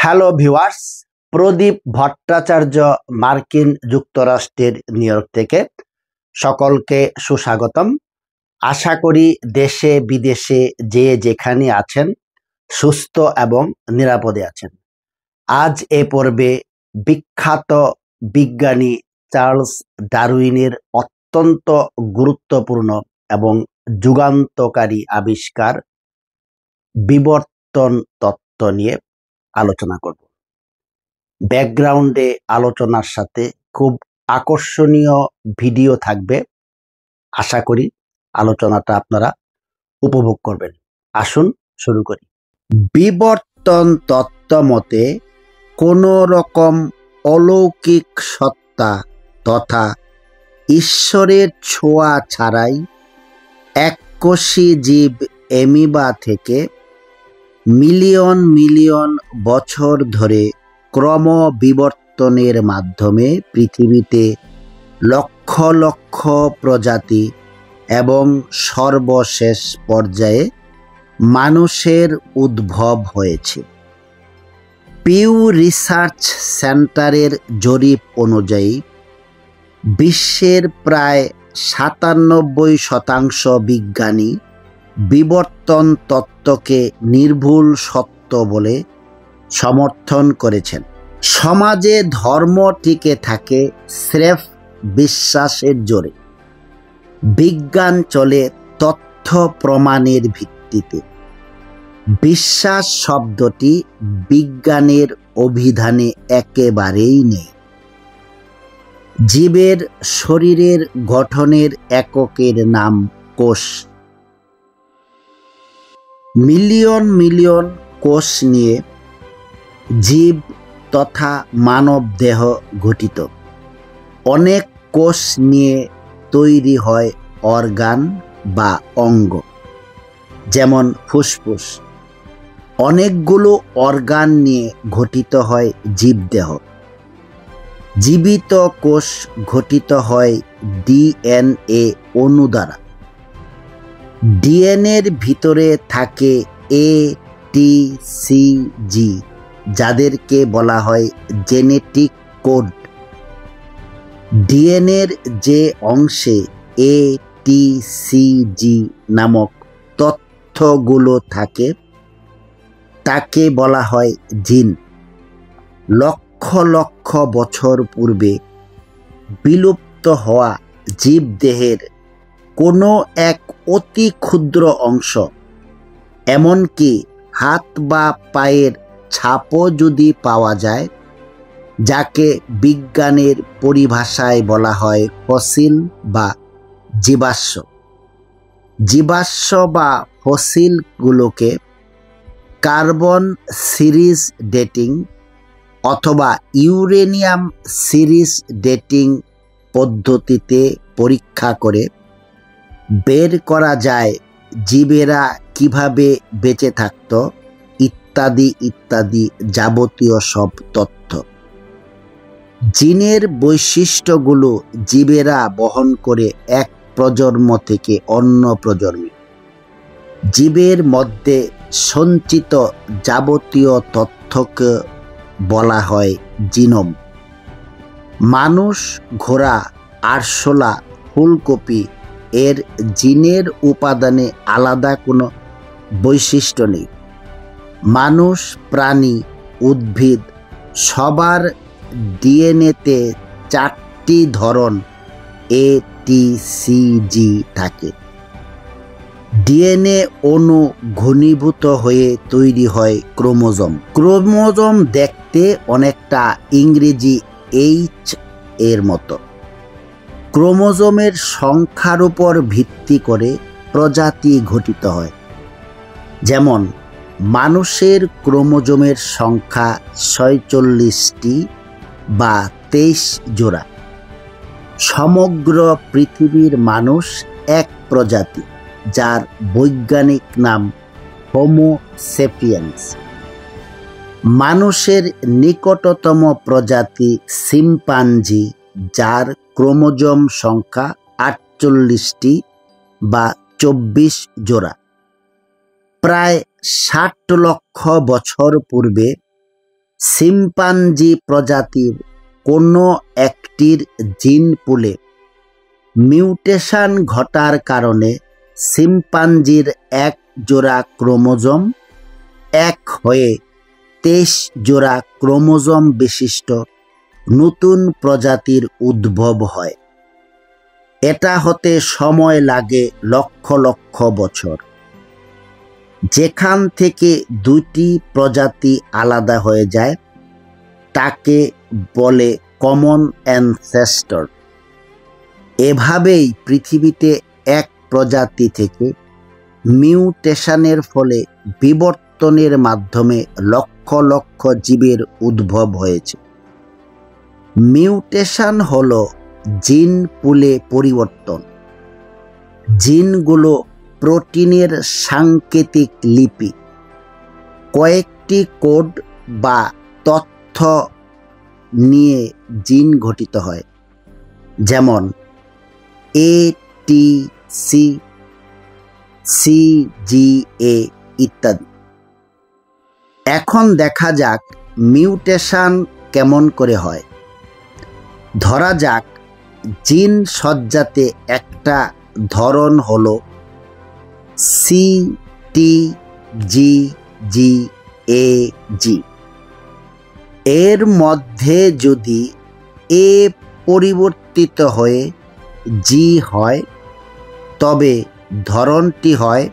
Hello viewers, প্রদীপ ভট্টাচার্য মার্কিন যুক্তরাষ্ট্রের new York থেকে সকলকে সুস্বাগতম। আশা করি দেশে বিদেশে যে যেখানে আছেন সুস্থ এবং নিরাপদে আছেন। আজ এ পর্বে বিখ্যাত বিজ্ঞানী চার্লস ডারউইনের অত্যন্ত গুরুত্বপূর্ণ এবং যুগান্তকারী আবিষ্কার বিবর্তন তত্ত্ব নিয়ে আলোচনা করব। ব্যাকগ্রাউন্ডে আলোচনার সাথে খুব আকর্ষণীয় ভিডিও থাকবে। আশা করি আলোচনাটা আপনারা উপভোগ করবেন। আসুন শুরু করি। বিবর্তন তত্ত্ব মতে কোনো রকম অলৌকিক সত্তা তথা ঈশ্বরের ছোঁয়া ছাড়াই এককোষী জীব অ্যামিবা থেকে মিলিয়ন মিলিয়ন বছর ধরে ক্রম বিবর্তনের মাধ্যমে পৃথিবীতে লক্ষ লক্ষ প্রজাতি এবং সর্বশেষ পর্যায়ে মানুষের উদ্ভব হয়েছে। পিউ রিসার্চ সেন্টারের জরিপ অনুযায়ী বিশ্বের প্রায় 97% বিজ্ঞানী বিবর্তন তত্ত্বকে নির্ভুল সত্য বলে সমর্থন করেছেন। সমাজে ধর্ম টিকে থাকে স্রেফ বিশ্বাসের জোরে। বিজ্ঞান চলে তথ্য প্রমাণের ভিত্তিতে। বিশ্বাস শব্দটি বিজ্ঞানের অভিধানে একেবারেই নেই। জীবের শরীরের গঠনের এককের নাম কোষ। মিলিয়ন মিলিয়ন কোষ নিয়ে জীব তথা মানব দেহ গঠিত। অনেক কোষ নিয়ে তৈরি হয় অর্গান বা অঙ্গ, যেমন ফুসফুস। অনেকগুলো অর্গান নিয়ে গঠিত হয় জীবদেহ। জীবিত কোষ গঠিত হয় ডিএনএ অণু দ্বারা। ডিএনএর ভিতরে থাকে এটিসিজি, যাদেরকে বলা হয় জেনেটিক কোড। ডিএনএর যে অংশে এটিসিজি নামক তথ্যগুলো থাকে তাকে বলা হয় জিন। লক্ষ লক্ষ বছর পূর্বে বিলুপ্ত হওয়া জীবদেহের কোনো এক অতি ক্ষুদ্র অংশ, এমনকি হাত বা পায়ের ছাপও যদি পাওয়া যায়, যাকে বিজ্ঞানের পরিভাষায় বলা হয় ফসিল বা জীবাশ্ম। জীবাশ্ম বা ফসিলগুলোকে কার্বন সিরিজ ডেটিং অথবা ইউরেনিয়াম সিরিজ ডেটিং পদ্ধতিতে পরীক্ষা করে বের করা যায় জীবেরা কিভাবে বেঁচে থাকত, ইত্যাদি ইত্যাদি যাবতীয় সব তথ্য। জিনের বৈশিষ্ট্যগুলো জীবেরা বহন করে এক প্রজন্ম থেকে অন্য প্রজন্মে। জীবের মধ্যে সঞ্চিত যাবতীয় তথ্যকে বলা হয় জিনোম। মানুষ, ঘোড়া, আরশোলা, ফুলকপি এর জিনের উপাদানে আলাদা কোনো বৈশিষ্ট্য নেই। মানুষ, প্রাণী, উদ্ভিদ সবার ডিএনএতে 4টি ধরন এটিসিজি থাকে। ডিএনএ অণু ঘনীভূত হয়ে তৈরি হয় ক্রোমোজোম। ক্রোমোজোম দেখতে অনেকটা ইংরেজি এইচ এর মতো। ক্রোমোজোমের সংখ্যার উপর ভিত্তি করে প্রজাতি গঠিত হয়। যেমন মানুষের ক্রোমোজোমের সংখ্যা 46টি বা 23 জোড়া। সমগ্র পৃথিবীর মানুষ এক প্রজাতি, যার বৈজ্ঞানিক নাম হোমো সেপিয়েন্স। মানুষের নিকটতম প্রজাতি শিম্পাঞ্জি, যার ক্রোমোজোম সংখ্যা 48টি বা 24 জোড়া। প্রায় 60 লক্ষ বছর পূর্বে শিম্পাঞ্জি প্রজাতির কোনো একটির জিন পুলে মিউটেশন ঘটার কারণে শিম্পাঞ্জির এক জোড়া ক্রোমোজোম এক হয়ে 23 জোড়া ক্রোমোজোম বিশিষ্ট নতুন প্রজাতির উদ্ভব হয়। এটা হতে সময় লাগে লক্ষ লক্ষ বছর। যেখান থেকে দুটি প্রজাতি আলাদা হয়ে যায় তাকে বলে কমন অ্যানসেস্টর। এভাবেই পৃথিবীতে এক প্রজাতি থেকে মিউটেশনের ফলে বিবর্তনের মাধ্যমে লক্ষ লক্ষ জীবের উদ্ভব হয়েছে। মিউটেশন হলো জিন পুলে পরিবর্তন। জিনগুলো প্রোটিনের সাংকেতিক লিপি, কয়েকটি কোড বা তথ্য নিয়ে জিন গঠিত হয়, যেমন ATC, CGA ইত্যাদি। এখন দেখা যাক মিউটেশন কেমন করে হয়। ধরা যাক জিন সজ্জাতে একটা ধরন হলো CTGGAG। এর মধ্যে যদি A পরিবর্তিত হয়ে G হয় তবে ধরনটি হয়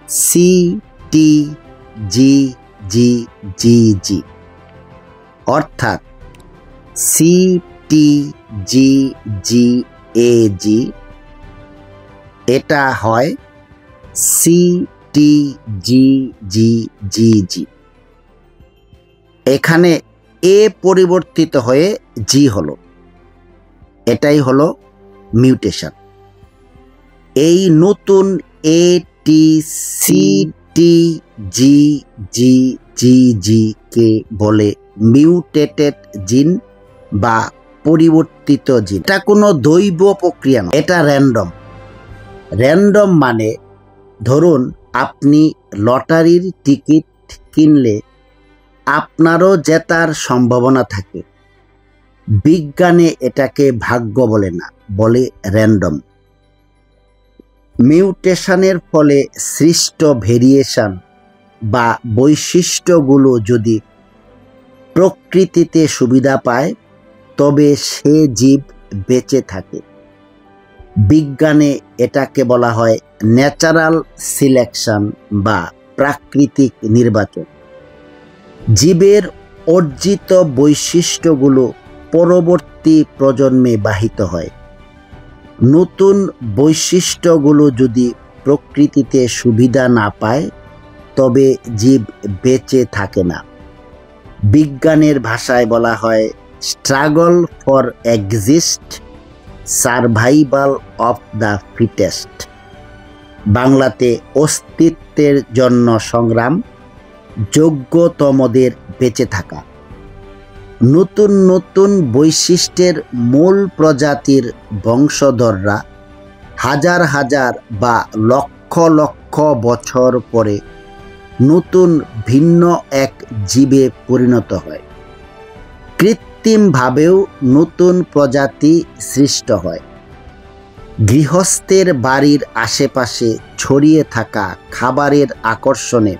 CTGGGG, অর্থাৎ CTGGAG এটা হয় CTGGGG। এখানে A পরিবর্তিত হয়ে G হলো, এটাই হলো মিউটেশন। এই নতুন ATCTGGGG কে বলে মিউটেটেড জিন বা পরিবর্তিত জিন। এটা কোনো দৈব প্রক্রিয়া নয়, এটা র্যান্ডম। র্যান্ডম মানে ধরুন আপনি লটারির টিকিট কিনলে আপনারও জেতার সম্ভাবনা থাকে। বিজ্ঞানে এটাকে ভাগ্য বলে না, বলে র্যান্ডম। মিউটেশনের ফলে সৃষ্ট ভেরিয়েশন বা বৈশিষ্ট্যগুলো যদি প্রকৃতিতে সুবিধা পায় তবে সে জীব বেঁচে থাকে। বিজ্ঞানে এটাকে বলা হয় ন্যাচারাল সিলেকশন বা প্রাকৃতিক নির্বাচন। জীবের অর্জিত বৈশিষ্ট্যগুলো পরবর্তী প্রজন্মে বাহিত হয়। নতুন বৈশিষ্ট্যগুলো যদি প্রকৃতিতে সুবিধা না পায় তবে জীব বেঁচে থাকে না। বিজ্ঞানের ভাষায় বলা হয় struggle for exist, survival of the fittest. বাংলাতে অস্তিত্বের জন্য সংগ্রাম, যোগ্যতমদের বেঁচে থাকা। নতুন নতুন বৈশিষ্ট্যের মূল প্রজাতির বংশধররা হাজার হাজার বা লক্ষ লক্ষ বছর পরে নতুন ভিন্ন এক জীবে পরিণত হয়। কৃত্রিমভাবেও নতুন প্রজাতি সৃষ্ট হয়। গৃহস্থের বাড়ির আশেপাশে ছড়িয়ে থাকা খাবারের আকর্ষণে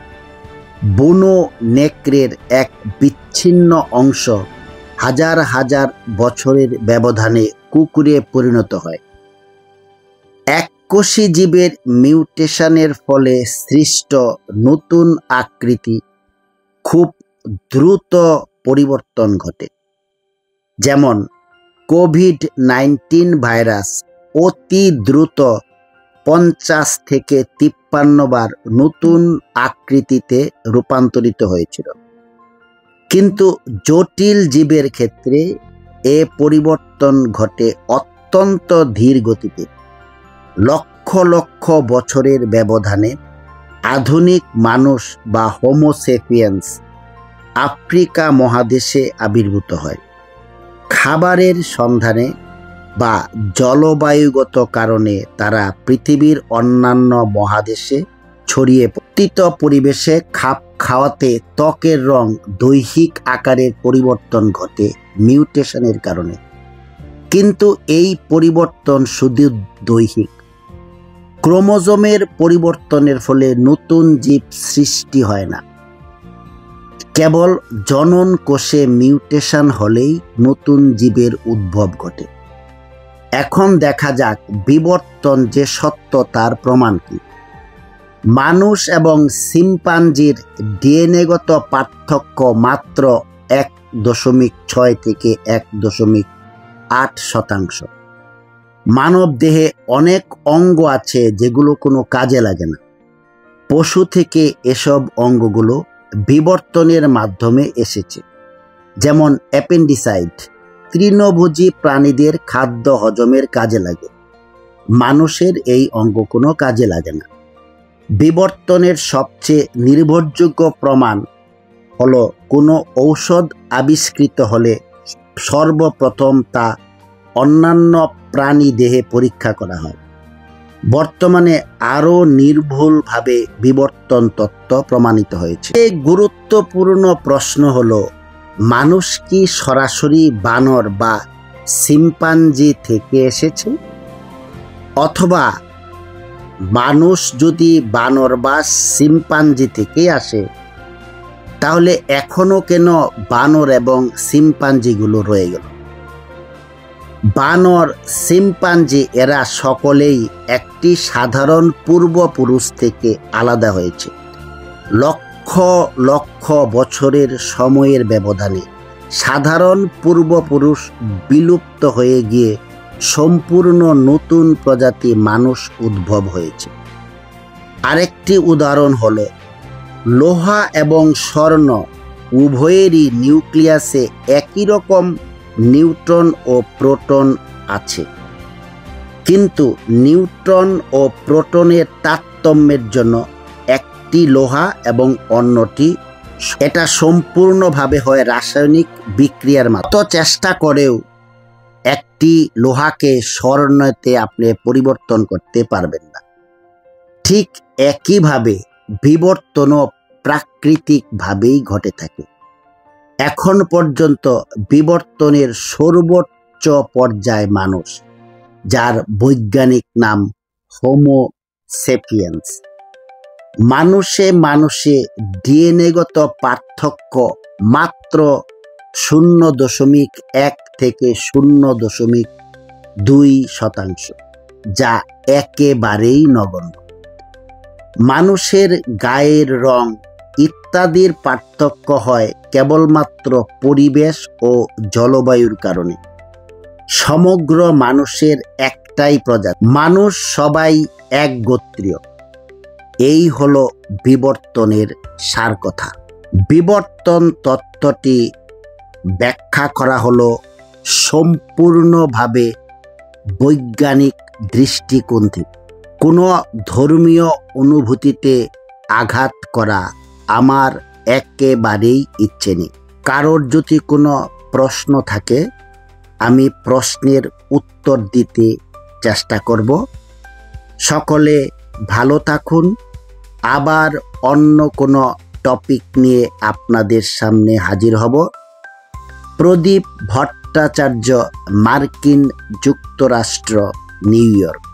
বুনো নেকড়ের এক বিচ্ছিন্ন অংশ হাজার হাজার বছরের ব্যবধানে কুকুরে পরিণত হয়। এককোষী জীবের মিউটেশনের ফলে সৃষ্ট নতুন আকৃতি খুব দ্রুত পরিবর্তন ঘটে। যেমন কোভিড-19 ভাইরাস অতি দ্রুত 50 থেকে 53 বার নতুন আকৃতিতে রূপান্তরিত হয়েছিল। কিন্তু জটিল জীবের ক্ষেত্রে এ পরিবর্তন ঘটে অত্যন্ত ধীর গতিতে। লক্ষ লক্ষ বছরের ব্যবধানে আধুনিক মানুষ বা হোমোসেপিয়েন্স আফ্রিকা মহাদেশে আবির্ভূত হয়। খাবারের সন্ধানে বা জলবায়ুগত কারণে তারা পৃথিবীর অন্যান্য মহাদেশে ছড়িয়ে পতিত পরিবেশে খাপ খাওয়াতে ত্বকের রং দৈহিক আকারের পরিবর্তন ঘটে মিউটেশনের কারণে, কিন্তু এই পরিবর্তন শুধু দৈহিক। ক্রোমোজোমের পরিবর্তনের ফলে নতুন জীব সৃষ্টি হয় না, কেবল জনন কোষে মিউটেশন হলেই নতুন জীবের উদ্ভব ঘটে। এখন দেখা যাক বিবর্তন যে সত্য তার প্রমাণ কি। মানুষ এবং শিম্পাঞ্জির ডিএনএগত পার্থক্য মাত্র 1.6 থেকে 1.8%। মানব দেহে অনেক অঙ্গ আছে যেগুলো কোনো কাজে লাগে না। পশু থেকে এসব অঙ্গগুলো বিবর্তনের মাধ্যমে এসেছে, যেমন অ্যাপেন্ডিসাইট তৃণভোজী প্রাণীদের খাদ্য হজমের কাজে লাগে। মানুষের এই অঙ্গ কোনো কাজে লাগে না। বিবর্তনের সবচেয়ে নির্ভরযোগ্য প্রমাণ হলো কোনো ঔষধ আবিষ্কৃত হলে সর্বপ্রথম তা অন্যান্য প্রাণী দেহে পরীক্ষা করা হয়। বর্তমানে আরও নির্ভুলভাবে বিবর্তন তত্ত্ব প্রমাণিত হয়েছে। এই গুরুত্বপূর্ণ প্রশ্ন হলো, মানুষ কি সরাসরি বানর বা শিম্পাঞ্জি থেকে এসেছে? অথবা মানুষ যদি বানর বা শিম্পাঞ্জি থেকে আসে, তাহলে এখনো কেন বানর এবং শিম্পাঞ্জিগুলো রয়ে গেল? বানর, শিম্পাঞ্জি এরা সকলেই একটি সাধারণ পূর্বপুরুষ থেকে আলাদা হয়েছে। লক্ষ লক্ষ বছরের সময়ের ব্যবধানে সাধারণ পূর্বপুরুষ বিলুপ্ত হয়ে গিয়ে সম্পূর্ণ নতুন প্রজাতি মানুষ উদ্ভব হয়েছে। আরেকটি উদাহরণ হলো, লোহা এবং স্বর্ণ উভয়েরই নিউক্লিয়াসে একই রকম নিউট্রন ও প্রোটন আছে, কিন্তু নিউট্রন ও প্রোটনের তারতম্যের জন্য একটি লোহা এবং অন্যটি, এটা সম্পূর্ণভাবে হয় রাসায়নিক বিক্রিয়ার মাধ্যমে। চেষ্টা করেও একটি লোহাকে স্বর্ণতে আপনি পরিবর্তন করতে পারবেন না। ঠিক একইভাবে বিবর্তনও প্রাকৃতিকভাবেই ঘটে থাকে। এখন পর্যন্ত বিবর্তনের সর্বোচ্চ পর্যায় মানুষ, যার বৈজ্ঞানিক নাম হোমো সেপিয়েন্স। মানুষে মানুষে ডিএনএগত পার্থক্য মাত্র 0.1 থেকে 0.2%, যা একেবারেই নগণ্য। মানুষের গায়ের রং ইত্যাদির পার্থক্য হয় কেবলমাত্র পরিবেশ ও জলবায়ুর কারণে। সমগ্র মানুষের একটাই প্রজাতি, মানুষ সবাই এক গোত্রীয়। এই হলো বিবর্তনের সার কথা। বিবর্তন তত্ত্বটি ব্যাখ্যা করা হলো সম্পূর্ণভাবে বৈজ্ঞানিক দৃষ্টিকোণ থেকে। কোনো ধর্মীয় অনুভূতিতে আঘাত করা আমার একেবারেই ইচ্ছে নেই। কারোর যদি কোনো প্রশ্ন থাকে, আমি প্রশ্নের উত্তর দিতে চেষ্টা করব। সকলে ভালো থাকুন। আবার অন্য কোনো টপিক নিয়ে আপনাদের সামনে হাজির হব। প্রদীপ ভট্টাচার্য, মার্কিন যুক্তরাষ্ট্র, নিউ ইয়র্ক।